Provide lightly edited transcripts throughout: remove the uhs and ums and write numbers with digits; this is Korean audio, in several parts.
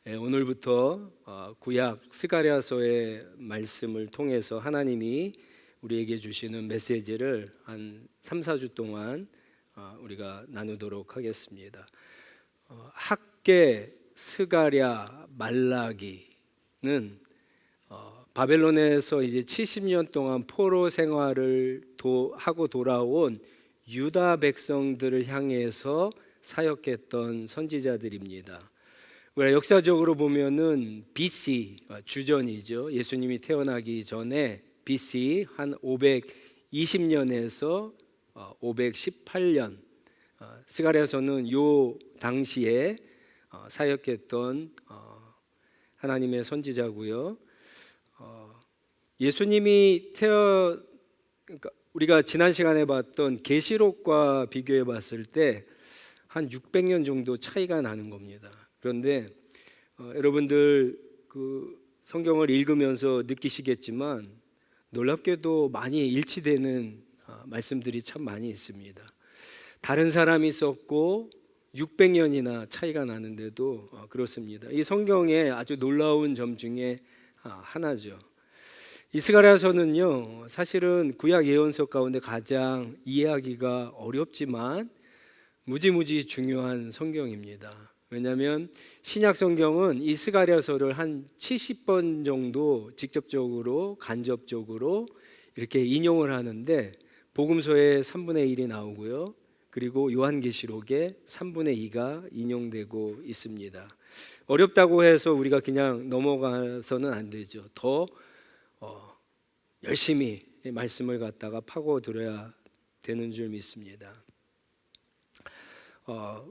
오늘부터 구약 스가랴서의 말씀을 통해서 하나님이 우리에게 주시는 메시지를 한 3, 4주 동안 우리가 나누도록 하겠습니다. 학개, 스가랴, 말라기는 바벨론에서 이제 70년 동안 포로 생활을 하고 돌아온 유다 백성들을 향해서 사역했던 선지자들입니다. 우리가 역사적으로 보면은 BC 주전이죠. 예수님이 태어나기 전에 BC 한 520년에서 518년 스가랴서는 요 당시에 사역했던 하나님의 선지자고요. 예수님이 그러니까 우리가 지난 시간에 봤던 계시록과 비교해 봤을 때 한 600년 정도 차이가 나는 겁니다. 그런데 여러분들 그 성경을 읽으면서 느끼시겠지만 놀랍게도 많이 일치되는 말씀들이 참 많이 있습니다. 다른 사람이 썼고 600년이나 차이가 나는데도 그렇습니다. 이 성경의 아주 놀라운 점 중에 하나죠. 이 스가랴서는요, 사실은 구약 예언서 가운데 가장 이해하기가 어렵지만 무지무지 중요한 성경입니다. 왜냐하면 신약 성경은 이 스가랴서를 한 70번 정도 직접적으로 간접적으로 이렇게 인용을 하는데 복음서에 3분의 1이 나오고요. 그리고 요한계시록에 3분의 2가 인용되고 있습니다. 어렵다고 해서 우리가 그냥 넘어가서는 안 되죠. 더 열심히 말씀을 갖다가 파고들어야 되는 줄 믿습니다.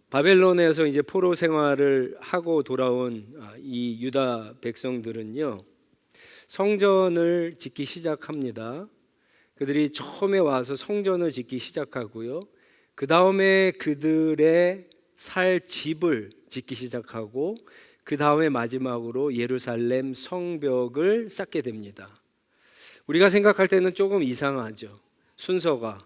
바벨론에서 이제 포로 생활을 하고 돌아온 이 유다 백성들은요, 성전을 짓기 시작합니다. 그들이 처음에 와서 성전을 짓기 시작하고요, 그 다음에 그들의 살 집을 짓기 시작하고, 그 다음에 마지막으로 예루살렘 성벽을 쌓게 됩니다. 우리가 생각할 때는 조금 이상하죠, 순서가.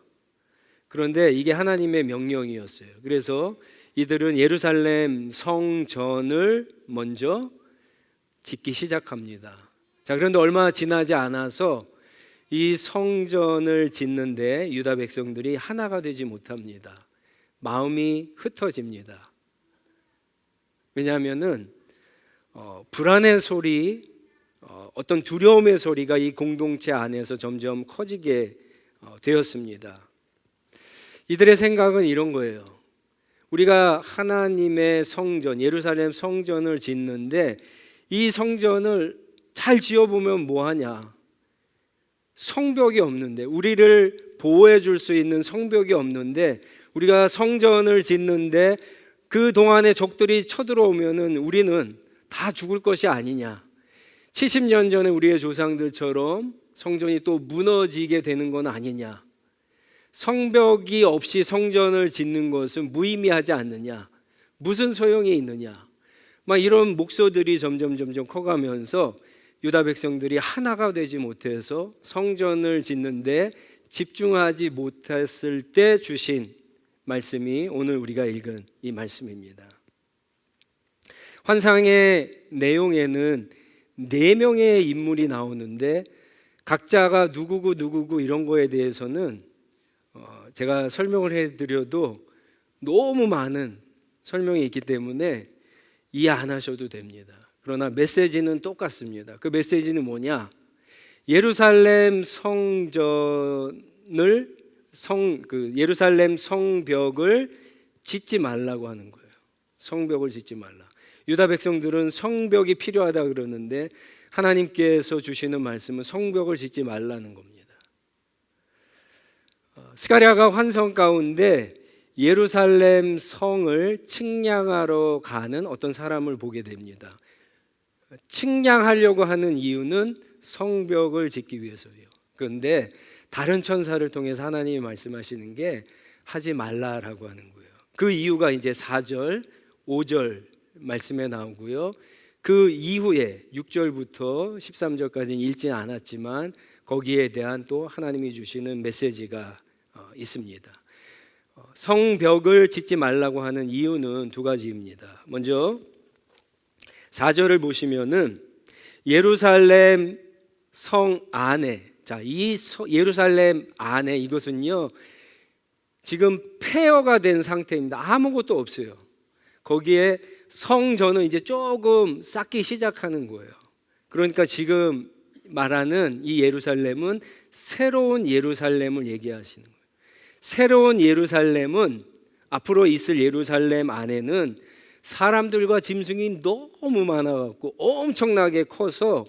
그런데 이게 하나님의 명령이었어요. 그래서 이들은 예루살렘 성전을 먼저 짓기 시작합니다. 자, 그런데 얼마 지나지 않아서 이 성전을 짓는데 유다 백성들이 하나가 되지 못합니다. 마음이 흩어집니다. 왜냐하면은 불안의 소리, 어떤 두려움의 소리가 이 공동체 안에서 점점 커지게 되었습니다. 이들의 생각은 이런 거예요. 우리가 하나님의 성전, 예루살렘 성전을 짓는데 이 성전을 잘 지어보면 뭐하냐? 성벽이 없는데, 우리를 보호해 줄 수 있는 성벽이 없는데, 우리가 성전을 짓는데 그 동안에 적들이 쳐들어오면은 우리는 다 죽을 것이 아니냐? 70년 전에 우리의 조상들처럼 성전이 또 무너지게 되는 건 아니냐? 성벽이 없이 성전을 짓는 것은 무의미하지 않느냐? 무슨 소용이 있느냐? 막 이런 목소들이 점점 커가면서 유다 백성들이 하나가 되지 못해서 성전을 짓는데 집중하지 못했을 때 주신 말씀이 오늘 우리가 읽은 이 말씀입니다. 환상의 내용에는 4명의 인물이 나오는데 각자가 누구고 이런 거에 대해서는 제가 설명을 해드려도 너무 많은 설명이 있기 때문에 이해 안 하셔도 됩니다. 그러나 메시지는 똑같습니다. 그 메시지는 뭐냐? 예루살렘 예루살렘 성벽을 짓지 말라고 하는 거예요. 성벽을 짓지 말라. 유다 백성들은 성벽이 필요하다 그러는데 하나님께서 주시는 말씀은 성벽을 짓지 말라는 겁니다. 스가랴가 환상 가운데 예루살렘 성을 측량하러 가는 어떤 사람을 보게 됩니다. 측량하려고 하는 이유는 성벽을 짓기 위해서예요. 그런데 다른 천사를 통해서 하나님이 말씀하시는 게 하지 말라라고 하는 거예요. 그 이유가 이제 4절, 5절 말씀에 나오고요. 그 이후에 6절부터 13절까지는 읽지 않았지만 거기에 대한 또 하나님이 주시는 메시지가 있습니다. 성벽을 짓지 말라고 하는 이유는 두 가지입니다. 먼저 4절을 보시면은 예루살렘 성 안에, 자, 예루살렘 안에, 이것은요 지금 폐허가 된 상태입니다. 아무것도 없어요. 거기에 성전은 이제 조금 쌓기 시작하는 거예요. 그러니까 지금 말하는 이 예루살렘은 새로운 예루살렘을 얘기하시는 거예요. 새로운 예루살렘은, 앞으로 있을 예루살렘 안에는 사람들과 짐승이 너무 많아갖고 엄청나게 커서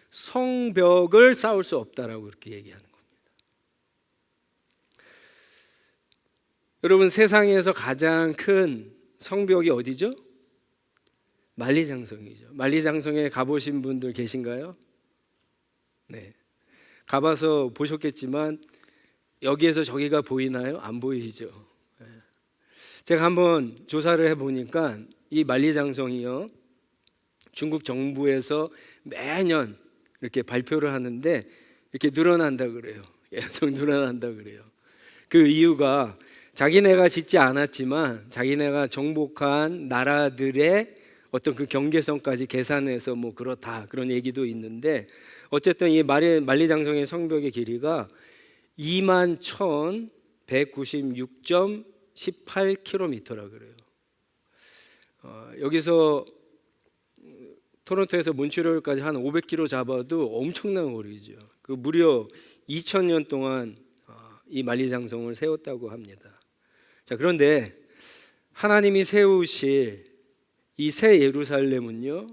성벽을 쌓을 수 없다라고 그렇게 얘기하는 겁니다. 여러분, 세상에서 가장 큰 성벽이 어디죠? 만리장성이죠. 만리장성에 가보신 분들 계신가요? 네, 가봐서 보셨겠지만 여기에서 저기가 보이나요? 안 보이죠. 네. 제가 한번 조사를 해보니까 이 만리장성이요, 중국 정부에서 매년 이렇게 발표를 하는데 이렇게 늘어난다 그래요. 계속 늘어난다 그래요. 그 이유가 자기네가 짓지 않았지만 자기네가 정복한 나라들의 어떤 그 경계선까지 계산해서 뭐 그렇다, 그런 얘기도 있는데, 어쨌든 이 만리장성의 성벽의 길이가 21,196.18km라 그래요. 여기서 토론토에서 몬트리올까지 한 500km 잡아도 엄청난 거리죠. 그 무려 2000년 동안 이 만리장성을 세웠다고 합니다. 자, 그런데 하나님이 세우실 이 새 예루살렘은요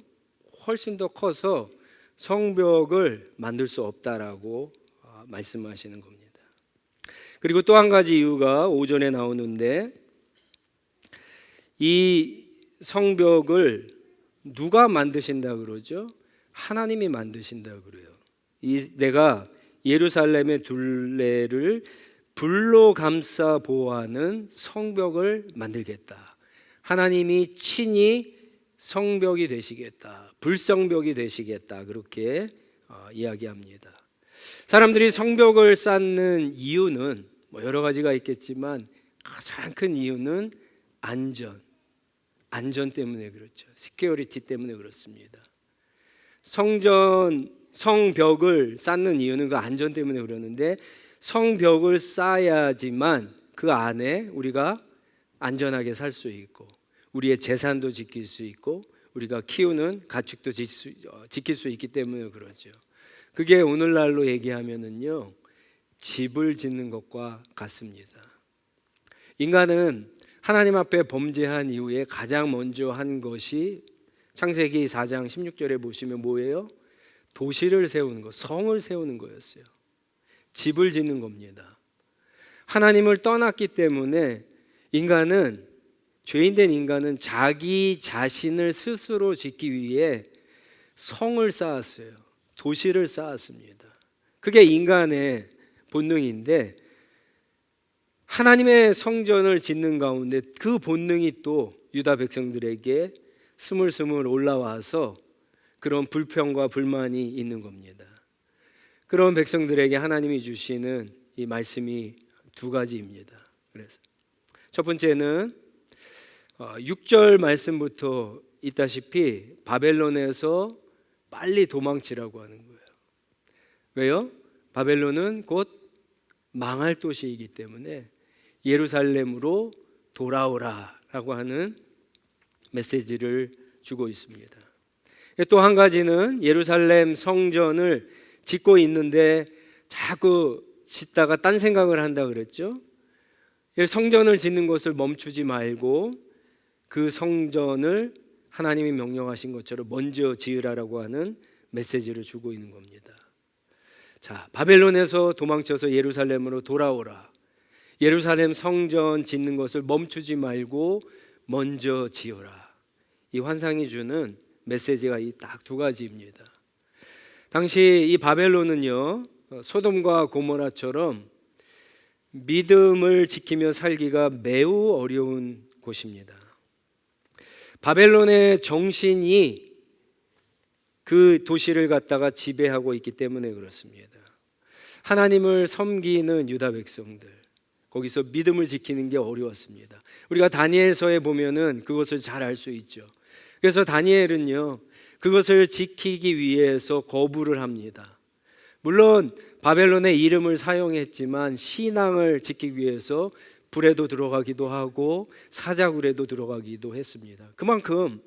훨씬 더 커서 성벽을 만들 수 없다라고 말씀하시는 겁니다. 그리고 또 한 가지 이유가 오전에 나오는데, 이 성벽을 누가 만드신다 그러죠? 하나님이 만드신다 그래요. 내가 예루살렘의 둘레를 불로 감싸 보호하는 성벽을 만들겠다. 하나님이 친히 성벽이 되시겠다, 불성벽이 되시겠다, 그렇게 이야기합니다. 사람들이 성벽을 쌓는 이유는 뭐 여러 가지가 있겠지만 가장 큰 이유는 안전 때문에 그렇죠. 시큐리티 때문에 그렇습니다. 성벽을 쌓는 이유는 그 안전 때문에 그러는데, 성벽을 쌓아야지만 그 안에 우리가 안전하게 살 수 있고 우리의 재산도 지킬 수 있고 우리가 키우는 가축도 지킬 수 있기 때문에 그러죠. 그게 오늘날로 얘기하면은요 집을 짓는 것과 같습니다. 인간은 하나님 앞에 범죄한 이후에 가장 먼저 한 것이 창세기 4장 16절에 보시면 뭐예요? 도시를 세우는 것, 성을 세우는 거였어요. 집을 짓는 겁니다. 하나님을 떠났기 때문에 죄인된 인간은 자기 자신을 스스로 짓기 위해 성을 쌓았어요. 도시를 쌓았습니다. 그게 인간의 본능인데, 하나님의 성전을 짓는 가운데 그 본능이 또 유다 백성들에게 스물스물 올라와서 그런 불평과 불만이 있는 겁니다. 그런 백성들에게 하나님이 주시는 이 말씀이 두 가지입니다. 그래서 첫 번째는 6절 말씀부터 있다시피 바벨론에서 빨리 도망치라고 하는 거예요. 왜요? 바벨론은 곧 망할 도시이기 때문에 예루살렘으로 돌아오라라고 하는 메시지를 주고 있습니다. 또 한 가지는 예루살렘 성전을 짓고 있는데 자꾸 짓다가 딴 생각을 한다 그랬죠. 성전을 짓는 것을 멈추지 말고 그 성전을 하나님이 명령하신 것처럼 먼저 지으라라고 하는 메시지를 주고 있는 겁니다. 자, 바벨론에서 도망쳐서 예루살렘으로 돌아오라. 예루살렘 성전 짓는 것을 멈추지 말고 먼저 지어라. 이 환상이 주는 메시지가 이 딱 두 가지입니다. 당시 이 바벨론은요 소돔과 고모라처럼 믿음을 지키며 살기가 매우 어려운 곳입니다. 바벨론의 정신이 그 도시를 갖다가 지배하고 있기 때문에 그렇습니다. 하나님을 섬기는 유다 백성들, 거기서 믿음을 지키는 게 어려웠습니다. 우리가 다니엘서에 보면은 그것을 잘 알 수 있죠. 그래서 다니엘은요, 그것을 지키기 위해서 거부를 합니다. 물론 바벨론의 이름을 사용했지만 신앙을 지키기 위해서 불에도 들어가기도 하고 사자굴에도 들어가기도 했습니다. 그만큼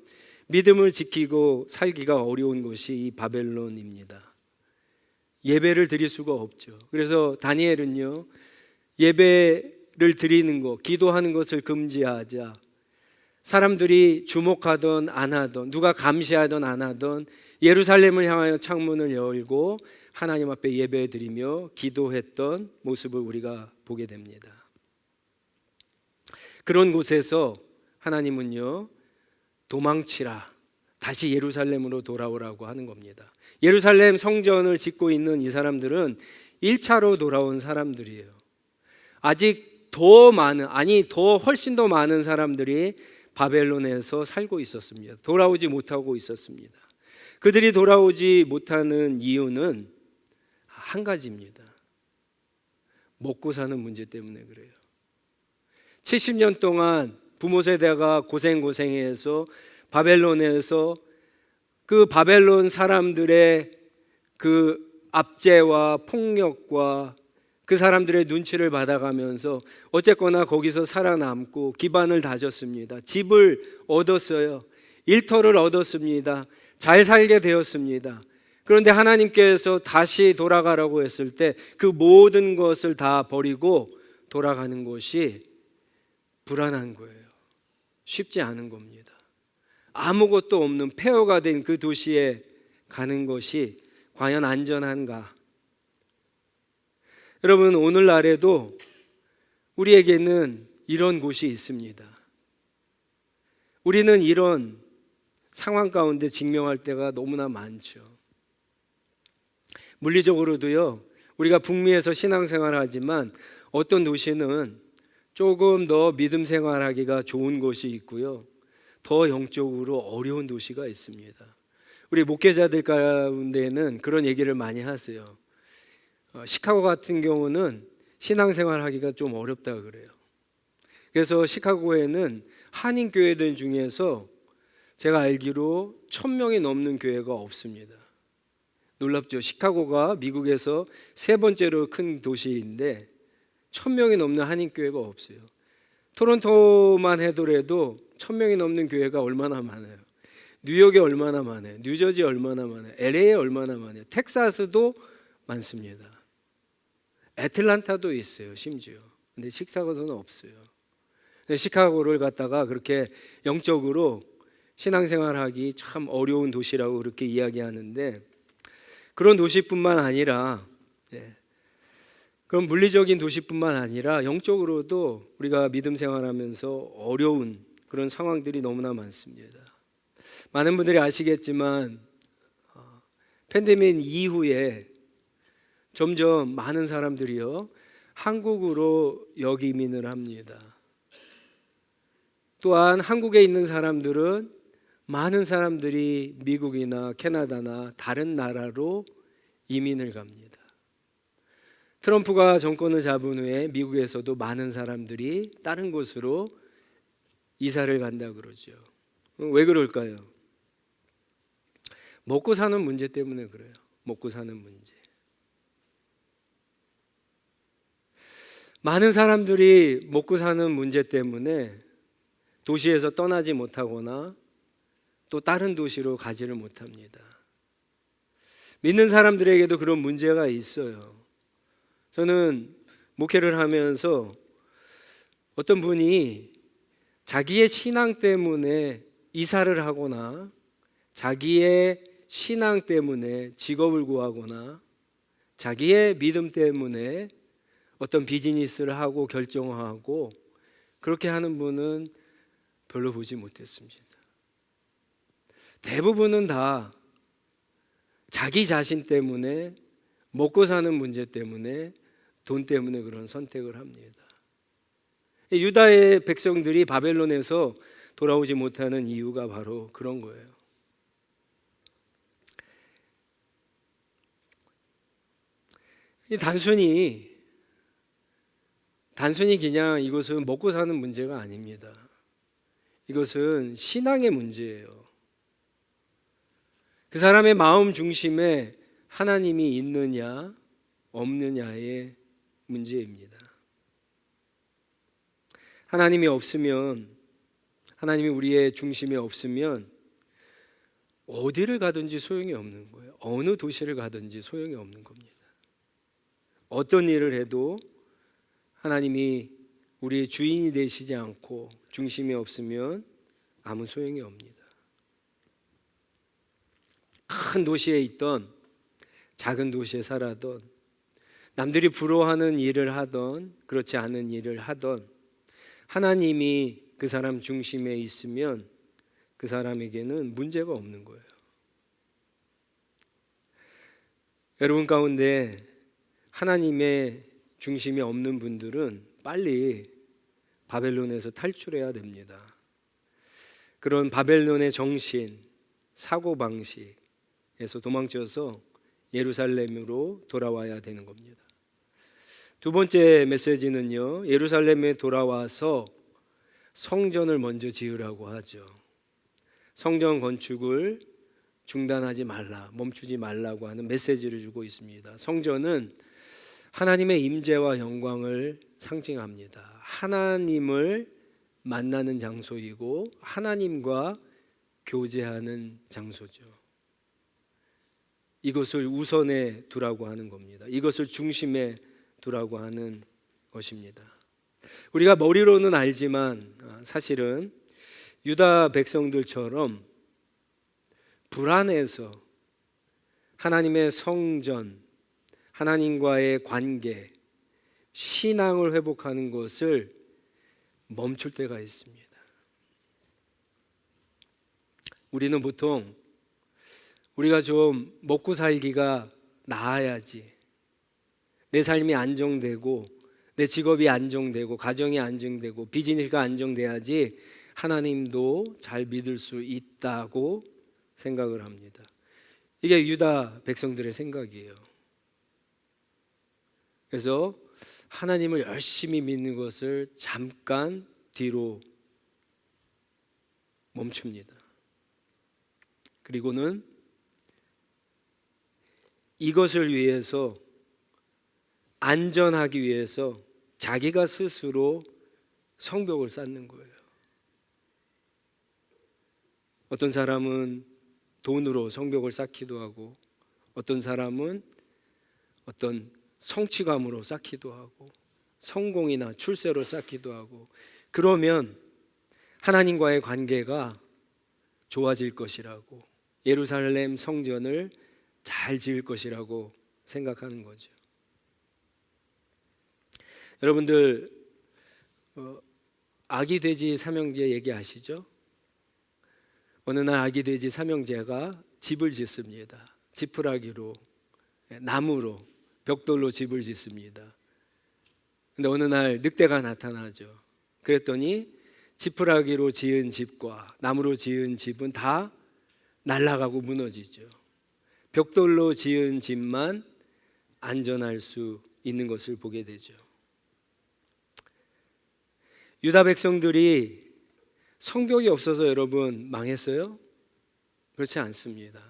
믿음을 지키고 살기가 어려운 곳이 이 바벨론입니다. 예배를 드릴 수가 없죠. 그래서 다니엘은요, 예배를 드리는 것, 기도하는 것을 금지하자, 사람들이 주목하던 안 하던, 누가 감시하던 안 하던 예루살렘을 향하여 창문을 열고 하나님 앞에 예배 드리며 기도했던 모습을 우리가 보게 됩니다. 그런 곳에서 하나님은요, 도망치라, 다시 예루살렘으로 돌아오라고 하는 겁니다. 예루살렘 성전을 짓고 있는 이 사람들은 1차로 돌아온 사람들이에요. 아직 더 많은, 아니 더 훨씬 더 많은 사람들이 바벨론에서 살고 있었습니다. 돌아오지 못하고 있었습니다. 그들이 돌아오지 못하는 이유는 한 가지입니다. 먹고 사는 문제 때문에 그래요. 70년 동안 부모 세대가 고생해서 바벨론에서 그 바벨론 사람들의 그 압제와 폭력과 그 사람들의 눈치를 받아가면서 어쨌거나 거기서 살아남고 기반을 다졌습니다. 집을 얻었어요. 일터를 얻었습니다. 잘 살게 되었습니다. 그런데 하나님께서 다시 돌아가라고 했을 때 그 모든 것을 다 버리고 돌아가는 것이 불안한 거예요. 쉽지 않은 겁니다. 아무것도 없는 폐허가 된 그 도시에 가는 것이 과연 안전한가? 여러분, 오늘날에도 우리에게는 이런 곳이 있습니다. 우리는 이런 상황 가운데 직면할 때가 너무나 많죠. 물리적으로도요, 우리가 북미에서 신앙생활을 하지만 어떤 도시는 조금 더 믿음 생활하기가 좋은 곳이 있고요, 더 영적으로 어려운 도시가 있습니다. 우리 목회자들 가운데는 그런 얘기를 많이 하세요. 시카고 같은 경우는 신앙생활 하기가 좀 어렵다 그래요. 그래서 시카고에는 한인 교회들 중에서 제가 알기로 1000명이 넘는 교회가 없습니다. 놀랍죠? 시카고가 미국에서 세 번째로 큰 도시인데 1000명이 넘는 한인 교회가 없어요. 토론토만 해도라도 1000명이 넘는 교회가 얼마나 많아요. 뉴욕에 얼마나 많아요. 뉴저지 얼마나 많아요. LA에 얼마나 많아요. 텍사스도 많습니다. 애틀란타도 있어요, 심지어. 근데 시카고는 없어요. 근데 시카고를 갖다가 그렇게 영적으로 신앙생활하기 참 어려운 도시라고 그렇게 이야기하는데, 그런 도시뿐만 아니라, 그런 물리적인 도시뿐만 아니라 영적으로도 우리가 믿음 생활하면서 어려운 그런 상황들이 너무나 많습니다. 많은 분들이 아시겠지만 팬데믹 이후에 점점 많은 사람들이요, 한국으로 역이민을 합니다. 또한 한국에 있는 사람들은 많은 사람들이 미국이나 캐나다나 다른 나라로 이민을 갑니다. 트럼프가 정권을 잡은 후에 미국에서도 많은 사람들이 다른 곳으로 이사를 간다 그러죠. 왜 그럴까요? 먹고 사는 문제 때문에 그래요. 먹고 사는 문제. 많은 사람들이 먹고 사는 문제 때문에 도시에서 떠나지 못하거나 또 다른 도시로 가지를 못합니다. 믿는 사람들에게도 그런 문제가 있어요. 저는 목회를 하면서 어떤 분이 자기의 신앙 때문에 이사를 하거나 자기의 신앙 때문에 직업을 구하거나 자기의 믿음 때문에 어떤 비즈니스를 하고 결정하고 그렇게 하는 분은 별로 보지 못했습니다. 대부분은 다 자기 자신 때문에, 먹고 사는 문제 때문에, 돈 때문에 그런 선택을 합니다. 유다의 백성들이 바벨론에서 돌아오지 못하는 이유가 바로 그런 거예요. 단순히 그냥 이것은 먹고 사는 문제가 아닙니다. 이것은 신앙의 문제예요. 그 사람의 마음 중심에 하나님이 있느냐 없느냐의 문제입니다. 하나님이 없으면, 하나님이 우리의 중심에 없으면 어디를 가든지 소용이 없는 거예요. 어느 도시를 가든지 소용이 없는 겁니다. 어떤 일을 해도 하나님이 우리의 주인이 되시지 않고 중심이 없으면 아무 소용이 없습니다. 큰 도시에 있던 작은 도시에 살아던, 남들이 부러워하는 일을 하던 그렇지 않은 일을 하던, 하나님이 그 사람 중심에 있으면 그 사람에게는 문제가 없는 거예요. 여러분 가운데 하나님의 중심이 없는 분들은 빨리 바벨론에서 탈출해야 됩니다. 그런 바벨론의 정신, 사고방식에서 도망쳐서 예루살렘으로 돌아와야 되는 겁니다. 두 번째 메시지는요, 예루살렘에 돌아와서 성전을 먼저 지으라고 하죠. 성전 건축을 중단하지 말라, 멈추지 말라고 하는 메시지를 주고 있습니다. 성전은 하나님의 임재와 영광을 상징합니다. 하나님을 만나는 장소이고 하나님과 교제하는 장소죠. 이것을 우선에 두라고 하는 겁니다. 이것을 중심에 두라고 하는 것입니다. 우리가 머리로는 알지만 사실은 유다 백성들처럼 불안해서 하나님의 성전, 하나님과의 관계, 신앙을 회복하는 것을 멈출 때가 있습니다. 우리는 보통 우리가 좀 먹고 살기가 나아야지, 내 삶이 안정되고 내 직업이 안정되고 가정이 안정되고 비즈니스가 안정돼야지 하나님도 잘 믿을 수 있다고 생각을 합니다. 이게 유다 백성들의 생각이에요. 그래서 하나님을 열심히 믿는 것을 잠깐 뒤로 멈춥니다. 그리고는 이것을 위해서, 안전하기 위해서 자기가 스스로 성벽을 쌓는 거예요. 어떤 사람은 돈으로 성벽을 쌓기도 하고, 어떤 사람은 어떤 성취감으로 쌓기도 하고, 성공이나 출세로 쌓기도 하고, 그러면 하나님과의 관계가 좋아질 것이라고, 예루살렘 성전을 잘 지을 것이라고 생각하는 거죠. 여러분들 아기 돼지 삼형제 얘기하시죠? 어느 날 아기 돼지 삼형제가 집을 짓습니다. 지푸라기로, 나무로, 벽돌로 집을 짓습니다. 근데 어느 날 늑대가 나타나죠. 그랬더니 지푸라기로 지은 집과 나무로 지은 집은 다 날아가고 무너지죠. 벽돌로 지은 집만 안전할 수 있는 것을 보게 되죠. 유다 백성들이 성벽이 없어서 여러분 망했어요? 그렇지 않습니다.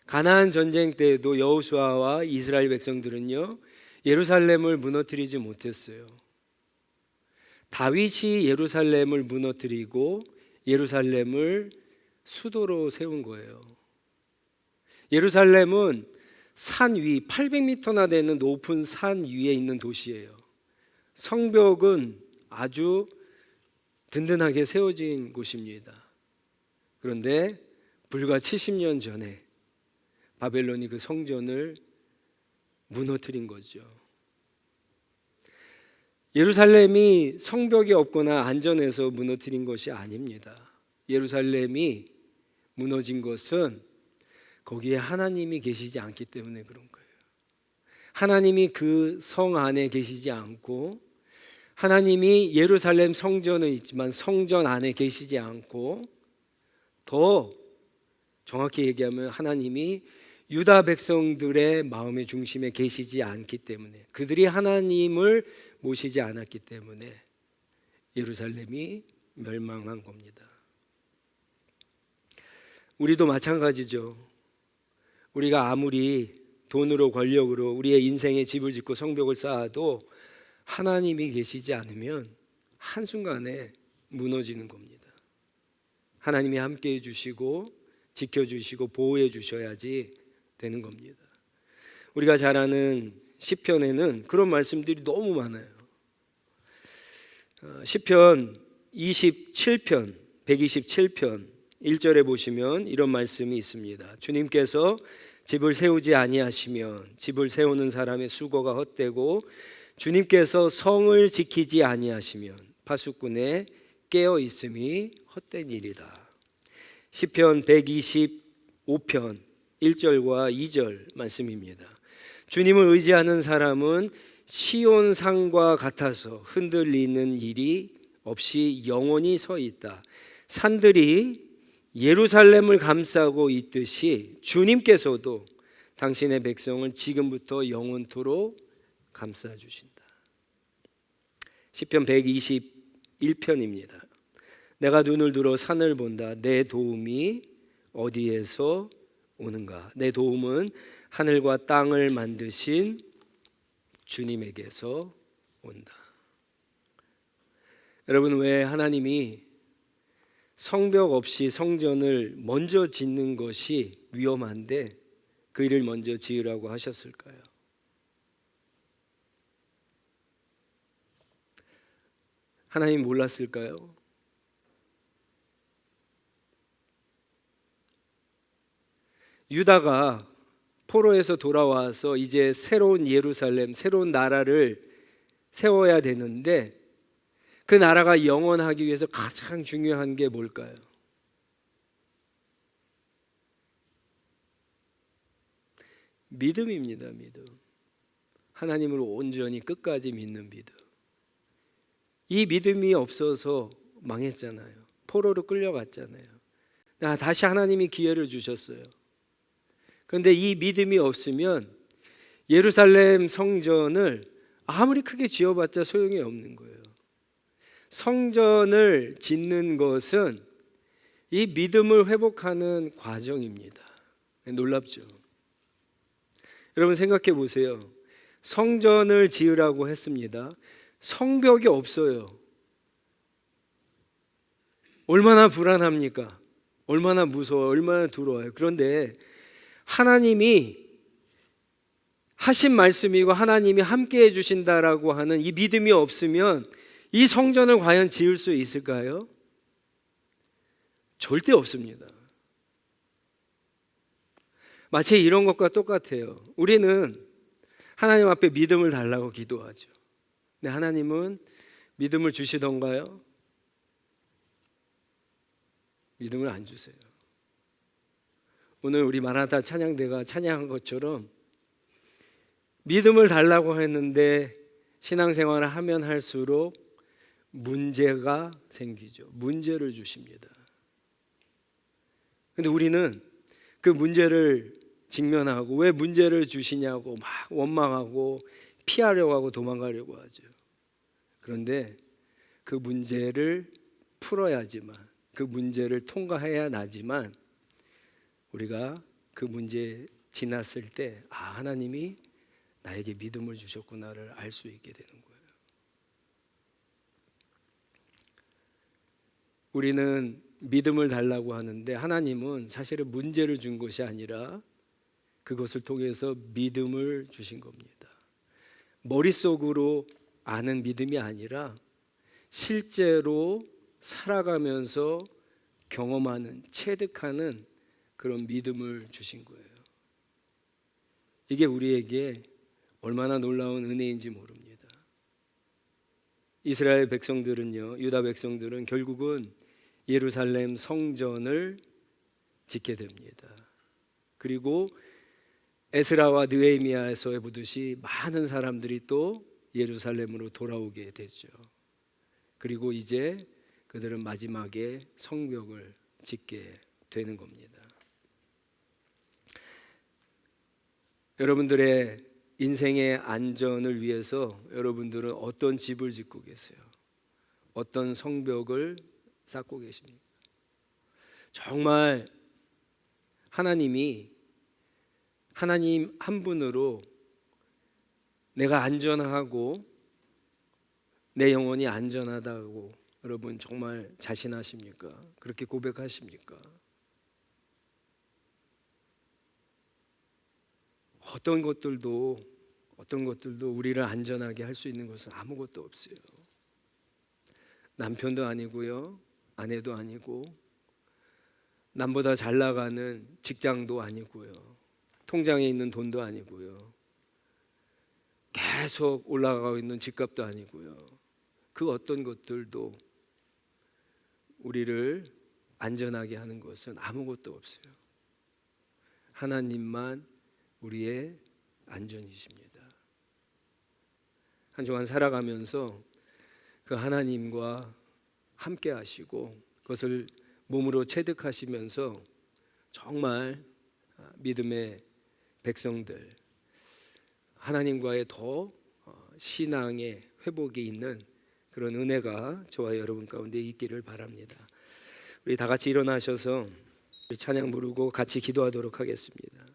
가나안 전쟁 때에도 여호수아와 이스라엘 백성들은요, 예루살렘을 무너뜨리지 못했어요. 다윗이 예루살렘을 무너뜨리고 예루살렘을 수도로 세운 거예요. 예루살렘은 산 위 800m나 되는 높은 산 위에 있는 도시예요. 성벽은 아주 든든하게 세워진 곳입니다. 그런데 불과 70년 전에 바벨론이 그 성전을 무너뜨린 거죠. 예루살렘이 성벽이 없거나 안전해서 무너뜨린 것이 아닙니다. 예루살렘이 무너진 것은 거기에 하나님이 계시지 않기 때문에 그런 거예요. 하나님이 그 성 안에 계시지 않고, 하나님이 예루살렘 성전은 있지만 성전 안에 계시지 않고, 더 정확히 얘기하면 하나님이 유다 백성들의 마음의 중심에 계시지 않기 때문에, 그들이 하나님을 모시지 않았기 때문에 예루살렘이 멸망한 겁니다. 우리도 마찬가지죠. 우리가 아무리 돈으로 권력으로 우리의 인생에 집을 짓고 성벽을 쌓아도 하나님이 계시지 않으면 한순간에 무너지는 겁니다. 하나님이 함께 해주시고 지켜주시고 보호해 주셔야지 되는 겁니다. 우리가 잘 아는 시편에는 그런 말씀들이 너무 많아요. 시편 27편 127편 1절에 보시면 이런 말씀이 있습니다. 주님께서 집을 세우지 아니하시면 집을 세우는 사람의 수고가 헛되고 주님께서 성을 지키지 아니하시면 파수꾼의 깨어 있음이 헛된 일이다. 시편 125편 1절과 2절 말씀입니다. 주님을 의지하는 사람은 시온산과 같아서 흔들리는 일이 없이 영원히 서 있다. 산들이 예루살렘을 감싸고 있듯이 주님께서도 당신의 백성을 지금부터 영원토록 감싸 주신다. 시편 121편입니다. 내가 눈을 들어 산을 본다. 내 도움이 어디에서 오는가? 내 도움은 하늘과 땅을 만드신 주님에게서 온다. 여러분, 왜 하나님이 성벽 없이 성전을 먼저 짓는 것이 위험한데 그 일을 먼저 지으라고 하셨을까요? 하나님 몰랐을까요? 유다가 포로에서 돌아와서 이제 새로운 예루살렘, 새로운 나라를 세워야 되는데 그 나라가 영원하기 위해서 가장 중요한 게 뭘까요? 믿음입니다. 믿음. 하나님을 온전히 끝까지 믿는 믿음. 이 믿음이 없어서 망했잖아요. 포로로 끌려갔잖아요. 다시 하나님이 기회를 주셨어요. 그런데 이 믿음이 없으면 예루살렘 성전을 아무리 크게 지어봤자 소용이 없는 거예요. 성전을 짓는 것은 이 믿음을 회복하는 과정입니다. 놀랍죠? 여러분 생각해 보세요. 성전을 지으라고 했습니다. 성벽이 없어요. 얼마나 불안합니까? 얼마나 무서워요? 얼마나 두려워요? 그런데 하나님이 하신 말씀이고 하나님이 함께 해주신다라고 하는 이 믿음이 없으면 이 성전을 과연 지을 수 있을까요? 절대 없습니다. 마치 이런 것과 똑같아요. 우리는 하나님 앞에 믿음을 달라고 기도하죠. 근데 하나님은 믿음을 주시던가요? 믿음을 안 주세요. 오늘 우리 마라나타 찬양대가 찬양한 것처럼 믿음을 달라고 했는데 신앙생활을 하면 할수록 문제가 생기죠. 문제를 주십니다. 근데 우리는 그 문제를 직면하고 왜 문제를 주시냐고 막 원망하고 피하려고 하고 도망가려고 하죠. 그런데 그 문제를 풀어야지만, 그 문제를 통과해야 나지만 우리가 그 문제 지났을 때 하나님이 나에게 믿음을 주셨구나를 알 수 있게 되는 거예요. 우리는 믿음을 달라고 하는데 하나님은 사실은 문제를 준 것이 아니라 그것을 통해서 믿음을 주신 겁니다. 머릿속으로 아는 믿음이 아니라 실제로 살아가면서 경험하는, 체득하는 그런 믿음을 주신 거예요. 이게 우리에게 얼마나 놀라운 은혜인지 모릅니다. 이스라엘 백성들은요, 유다 백성들은 결국은 예루살렘 성전을 짓게 됩니다. 그리고 에스라와 느헤미야에서 보듯이 많은 사람들이 또 예루살렘으로 돌아오게 되죠. 그리고 이제 그들은 마지막에 성벽을 짓게 되는 겁니다. 여러분들의 인생의 안전을 위해서 여러분들은 어떤 집을 짓고 계세요? 어떤 성벽을 쌓고 계십니까? 정말 하나님 한 분으로 내가 안전하고 내 영혼이 안전하다고 여러분 정말 자신하십니까? 그렇게 고백하십니까? 어떤 것들도 우리를 안전하게 할 수 있는 것은 아무것도 없어요. 남편도 아니고요, 아내도 아니고, 남보다 잘 나가는 직장도 아니고요, 통장에 있는 돈도 아니고요, 계속 올라가고 있는 집값도 아니고요. 그 어떤 것들도 우리를 안전하게 하는 것은 아무것도 없어요. 하나님만 우리의 안전이십니다. 한 주간 살아가면서 그 하나님과 함께 하시고 그것을 몸으로 체득하시면서 정말 믿음의 백성들, 하나님과의 더 신앙의 회복이 있는 그런 은혜가 저와 여러분 가운데 있기를 바랍니다. 우리 다 같이 일어나셔서 찬양 부르고 같이 기도하도록 하겠습니다.